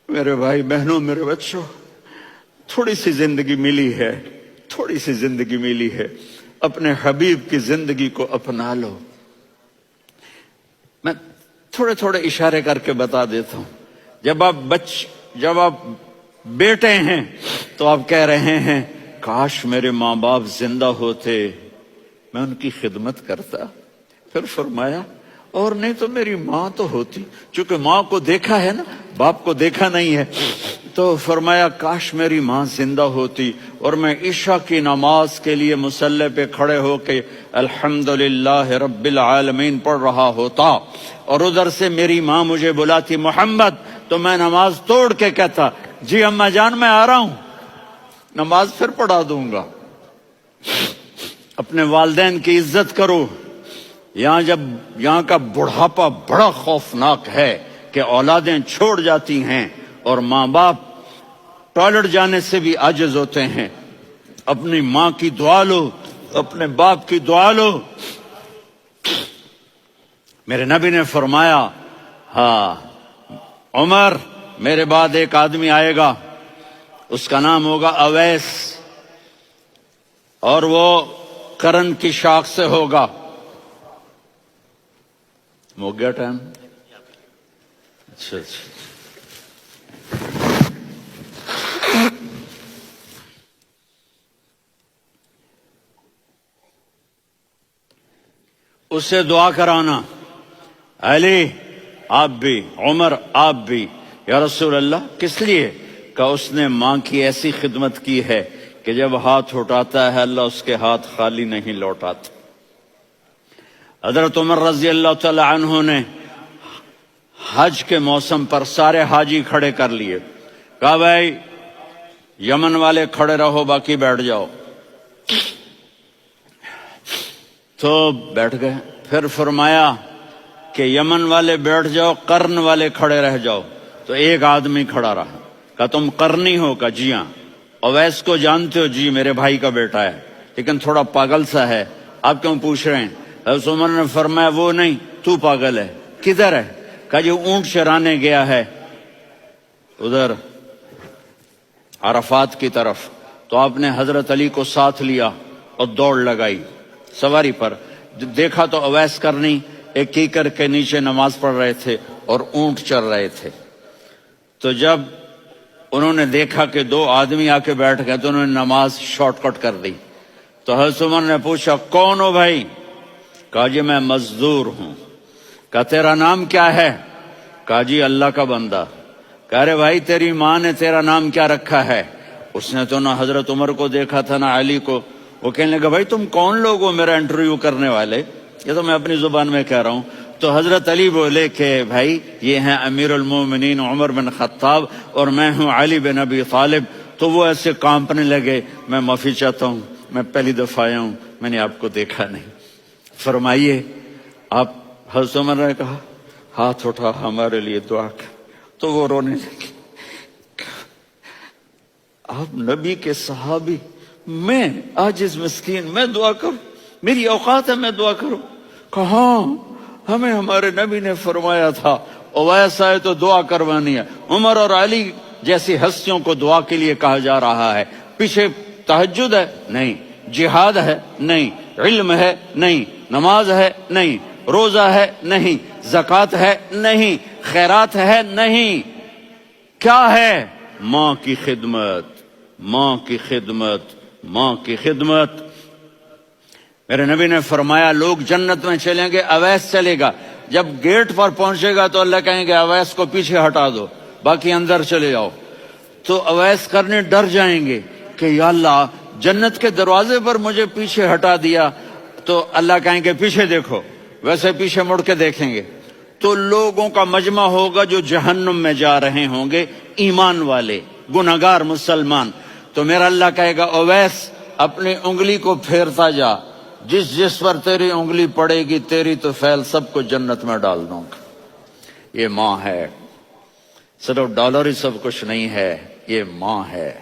میرے بھائی بہنوں، میرے بچوں، تھوڑی سی زندگی ملی ہے، تھوڑی سی زندگی ملی ہے، اپنے حبیب کی زندگی کو اپنا لو۔ میں تھوڑے تھوڑے اشارے کر کے بتا دیتا ہوں۔ جب آپ بیٹے ہیں تو آپ کہہ رہے ہیں کاش میرے ماں باپ زندہ ہوتے، میں ان کی خدمت کرتا۔ پھر فرمایا اور نہیں تو میری ماں تو ہوتی، چونکہ ماں کو دیکھا ہے نا، باپ کو دیکھا نہیں ہے، تو فرمایا کاش میری ماں زندہ ہوتی اور میں عشاء کی نماز کے لیے مصلی پہ کھڑے ہو کے الحمدللہ رب العالمین پڑھ رہا ہوتا، اور ادھر سے میری ماں مجھے بلاتی محمد، تو میں نماز توڑ کے کہتا جی اماں جان میں آ رہا ہوں، نماز پھر پڑھا دوں گا۔ اپنے والدین کی عزت کرو۔ یہاں کا بڑھاپا بڑا خوفناک ہے کہ اولادیں چھوڑ جاتی ہیں اور ماں باپ ٹوائلٹ جانے سے بھی عاجز ہوتے ہیں۔ اپنی ماں کی دعا لو، اپنے باپ کی دعا لو۔ میرے نبی نے فرمایا ہاں عمر، میرے بعد ایک آدمی آئے گا، اس کا نام ہوگا اویس، اور وہ کرن کی شاخ سے ہوگا۔ ہو گیا ٹائم؟ اچھا اس سے دعا کرانا، علی آپ بھی، عمر آپ بھی، یا رسول اللہ کس لیے؟ کہ اس نے ماں کی ایسی خدمت کی ہے کہ جب ہاتھ اٹھاتا ہے اللہ اس کے ہاتھ خالی نہیں لوٹاتا۔ حضرت عمر رضی اللہ تعالی عنہ نے حج کے موسم پر سارے حاجی کھڑے کر لیے، کہا بھائی یمن والے کھڑے رہو، باقی بیٹھ جاؤ۔ تو بیٹھ گئے۔ پھر فرمایا کہ یمن والے بیٹھ جاؤ، قرن والے کھڑے رہ جاؤ۔ تو ایک آدمی کھڑا رہا، کہا تم قرنی ہو؟ کہا جی ہاں۔ اویس کو جانتے ہو؟ جی میرے بھائی کا بیٹا ہے، لیکن تھوڑا پاگل سا ہے، آپ کیوں پوچھ رہے ہیں؟ حضرت عمر نے فرمایا وہ نہیں، تو پاگل ہے۔ کدھر ہے؟ کہا جی اونٹ چرانے گیا ہے ادھر عرفات کی طرف۔ تو آپ نے حضرت علی کو ساتھ لیا اور دوڑ لگائی سواری پر۔ دیکھا تو اویس کرنی ایک کیکر کے نیچے نماز پڑھ رہے تھے اور اونٹ چر رہے تھے۔ تو جب انہوں نے دیکھا کہ دو آدمی آ کے بیٹھ گئے تو انہوں نے نماز شارٹ کٹ کر دی۔ تو حضرت عمر نے پوچھا کون ہو بھائی؟ کہا جی میں مزدور ہوں۔ کہا تیرا نام کیا ہے؟ کہا جی اللہ کا بندہ۔ کہا رے بھائی تیری ماں نے تیرا نام کیا رکھا ہے؟ اس نے تو نہ حضرت عمر کو دیکھا تھا نہ علی کو۔ وہ کہنے لگا بھائی تم کون لوگ ہو میرا انٹرویو کرنے والے؟ یہ تو میں اپنی زبان میں کہہ رہا ہوں۔ تو حضرت علی بولے کہ بھائی یہ ہیں امیر المومنین عمر بن خطاب اور میں ہوں علی بن ابی طالب۔ تو وہ ایسے کانپنے لگے، میں معافی چاہتا ہوں، میں پہلی دفعہ آیا ہوں، میں نے آپ کو دیکھا نہیں، فرمائیے آپ۔ حضرت عمر نے کہا ہاتھ اٹھا ہمارے لیے دعا کر۔ تو وہ رونے لگے۔ آپ نبی کے صحابی، میں عاجز مسکین، میں دعا کروں؟ میری اوقات ہے میں دعا کروں؟ کہاں، ہمیں ہمارے نبی نے فرمایا تھا اویس آئے تو دعا کروانی ہے۔ عمر اور علی جیسی ہستیوں کو دعا کے لیے کہا جا رہا ہے۔ پیچھے تہجد ہے؟ نہیں۔ جہاد ہے؟ نہیں۔ علم ہے؟ نہیں۔ نماز ہے؟ نہیں۔ روزہ ہے؟ نہیں۔ زکوٰۃ ہے؟ نہیں۔ خیرات ہے؟ نہیں۔ کیا ہے؟ ماں کی خدمت، ماں کی خدمت، ماں کی خدمت۔ میرے نبی نے فرمایا لوگ جنت میں چلیں گے، اویس چلے گا۔ جب گیٹ پر پہنچے گا تو اللہ کہیں گے اویس کو پیچھے ہٹا دو، باقی اندر چلے جاؤ۔ تو اویس کرنے ڈر جائیں گے کہ یا اللہ جنت کے دروازے پر مجھے پیچھے ہٹا دیا۔ تو اللہ کہیں گے پیچھے دیکھو، ویسے پیچھے مڑ کے دیکھیں گے تو لوگوں کا مجمع ہوگا جو جہنم میں جا رہے ہوں گے، ایمان والے، گنہگار مسلمان۔ تو میرا اللہ کہے گا اویس اپنی انگلی کو پھیرتا جا، جس پر تیری انگلی پڑے گی تیری تو فیل سب کو جنت میں ڈال دوں گا۔ یہ ماں ہے، صرف ڈالر ہی سب کچھ نہیں ہے، یہ ماں ہے۔